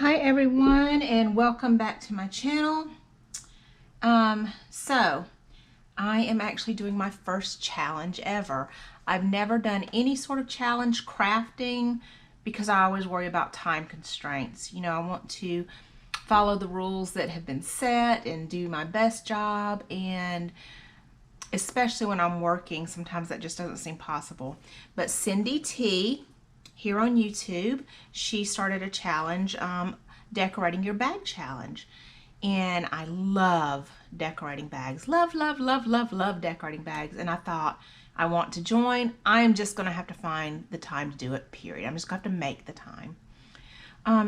Hi everyone, and welcome back to my channel. So I am actually doing my first challenge ever. I've never done any sort of challenge crafting because I always worry about time constraints. You know, I want to follow the rules that have been set and do my best job, and especially when I'm working, sometimes that just doesn't seem possible. But Cindy T here on YouTube, she started a challenge, decorating your bag challenge. And I love decorating bags. Love, love, love, love, love decorating bags. And I thought, I want to join. I am just going to have to find the time to do it, period. I'm just going to have to make the time.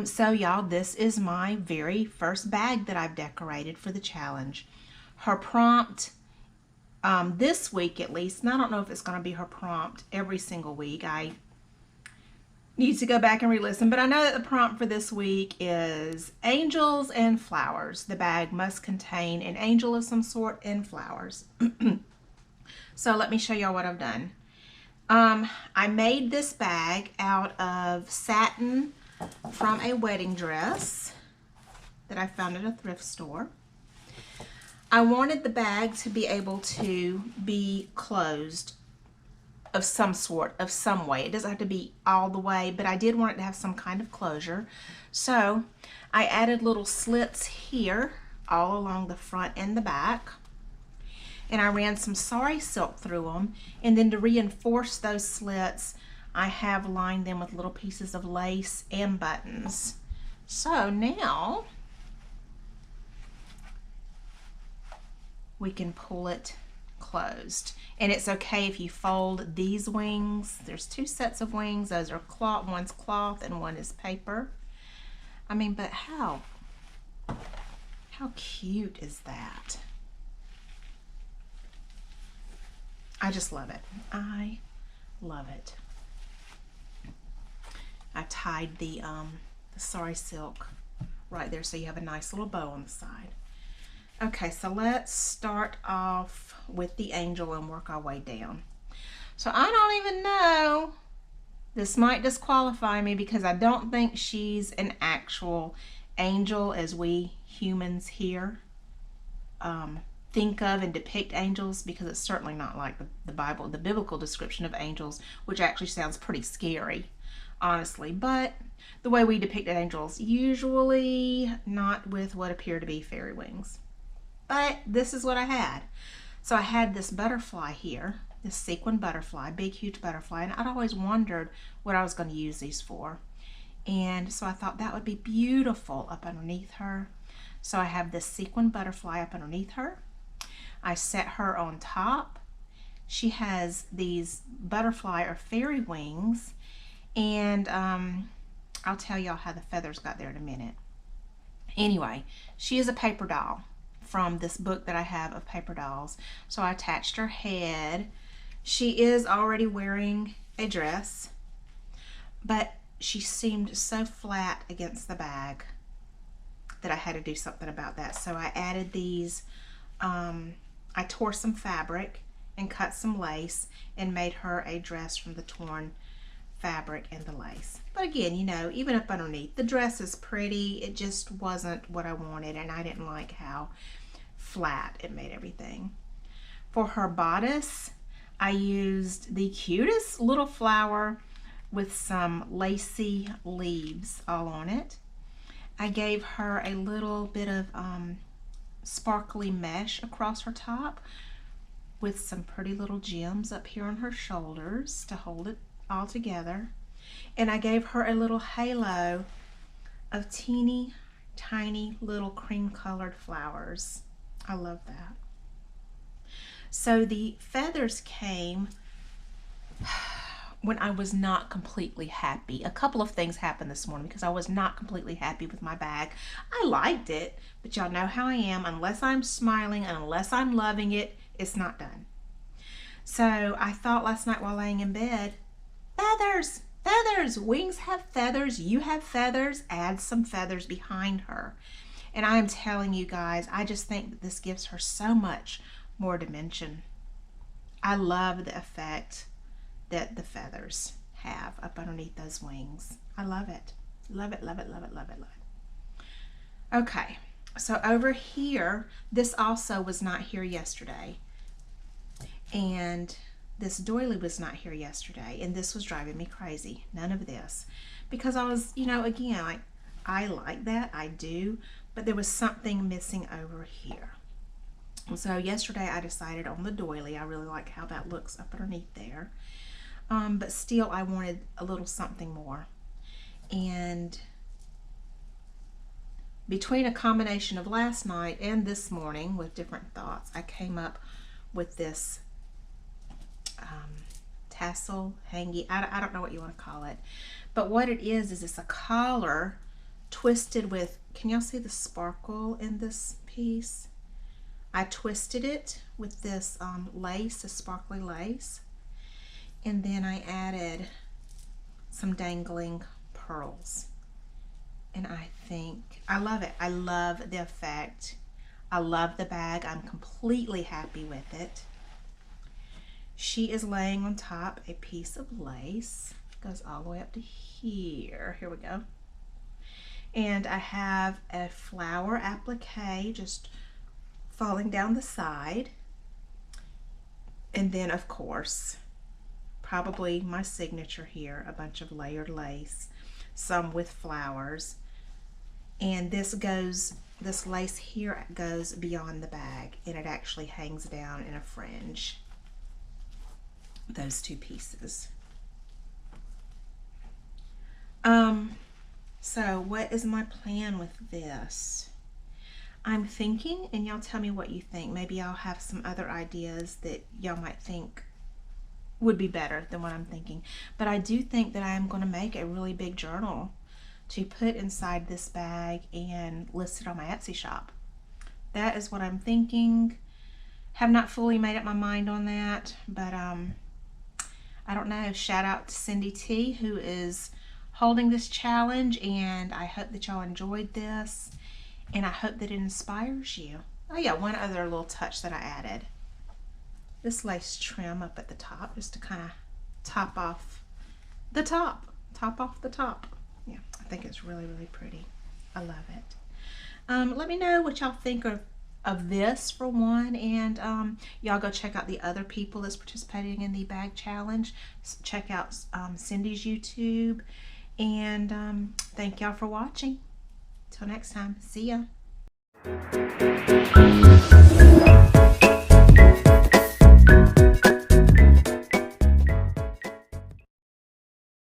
So y'all, this is my very first bag that I've decorated for the challenge. Her prompt, this week at least, and I don't know if it's going to be her prompt every single week. I need to go back and re-listen, but I know that the prompt for this week is angels and flowers. The bag must contain an angel of some sort and flowers. So let me show y'all what I've done. I made this bag out of satin from a wedding dress that I found at a thrift store. I wanted the bag to be able to be closed of some sort, of some way. It doesn't have to be all the way, but I did want it to have some kind of closure. So I added little slits here all along the front and the back, and I ran some sari silk through them, and then to reinforce those slits I have lined them with little pieces of lace and buttons. So now we can pull it closed. And it's okay if you fold these wings. There's two sets of wings. Those are cloth. One's cloth and one is paper. I mean, but how cute is that? I just love it. I love it. I tied the sari silk right there so you have a nice little bow on the side. Okay, so let's start off with the angel and work our way down. So I don't even know, this might disqualify me because I don't think she's an actual angel as we humans here think of and depict angels, because it's certainly not like the Bible, the biblical description of angels, which actually sounds pretty scary, honestly. But the way we depict angels, usually not with what appear to be fairy wings. But this is what I had. So I had this butterfly here, this sequin butterfly, big huge butterfly, and I'd always wondered what I was going to use these for. And so I thought that would be beautiful up underneath her. So I have this sequin butterfly up underneath her. I set her on top. She has these butterfly or fairy wings, and I'll tell y'all how the feathers got there in a minute. Anyway, she is a paper doll from this book that I have of paper dolls. So I attached her head. She is already wearing a dress, but she seemed so flat against the bag that I had to do something about that. So I added these, I tore some fabric and cut some lace and made her a dress from the torn fabric and the lace. But again, you know, even up underneath, the dress is pretty. It just wasn't what I wanted, and I didn't like how flat it made everything. For her bodice, I used the cutest little flower with some lacy leaves all on it. I gave her a little bit of sparkly mesh across her top with some pretty little gems up here on her shoulders to hold it all together. And I gave her a little halo of teeny tiny little cream colored flowers. I love that. So the feathers came when I was not completely happy. A couple of things happened this morning because I was not completely happy with my bag. I liked it, but y'all know how I am. Unless I'm smiling and unless I'm loving it, it's not done. So I thought last night while laying in bed, feathers, feathers, wings have feathers, you have feathers, add some feathers behind her. And I am telling you guys, I just think that this gives her so much more dimension. I love the effect that the feathers have up underneath those wings. I love it. Love it, love it, love it, love it, love it. Okay, so over here, this also was not here yesterday. And this doily was not here yesterday, and this was driving me crazy. None of this. Because I was, again, like, I like that, I do, but there was something missing over here. So yesterday I decided on the doily. I really like how that looks up underneath there. But still I wanted a little something more. And between a combination of last night and this morning with different thoughts, I came up with this tassel, hangy, I don't know what you want to call it. But what it is it's a collar twisted with, can y'all see the sparkle in this piece? I twisted it with this lace, this sparkly lace. And then I added some dangling pearls. And I think, I love it. I love the effect. I love the bag. I'm completely happy with it. She is laying on top a piece of lace. It goes all the way up to here. Here we go. And I have a flower applique just falling down the side. And then, of course, probably my signature here, a bunch of layered lace, some with flowers. And this lace here goes beyond the bag, and it actually hangs down in a fringe. Those two pieces. So what is my plan with this? I'm thinking, and y'all tell me what you think. Maybe I'll have some other ideas that y'all might think would be better than what I'm thinking. But I do think that I am going to make a really big journal to put inside this bag and list it on my Etsy shop. That is what I'm thinking. Have not fully made up my mind on that, but I don't know. Shout out to Cindy T, who is holding this challenge, and I hope that y'all enjoyed this, and I hope that it inspires you. Oh yeah, one other little touch that I added. This lace trim up at the top, just to kind of top off the top. Yeah, I think it's really, really pretty. I love it. Let me know what y'all think of this for one, and y'all go check out the other people that's participating in the bag challenge. Check out Cindy's YouTube, and thank y'all for watching. Till next time, see ya.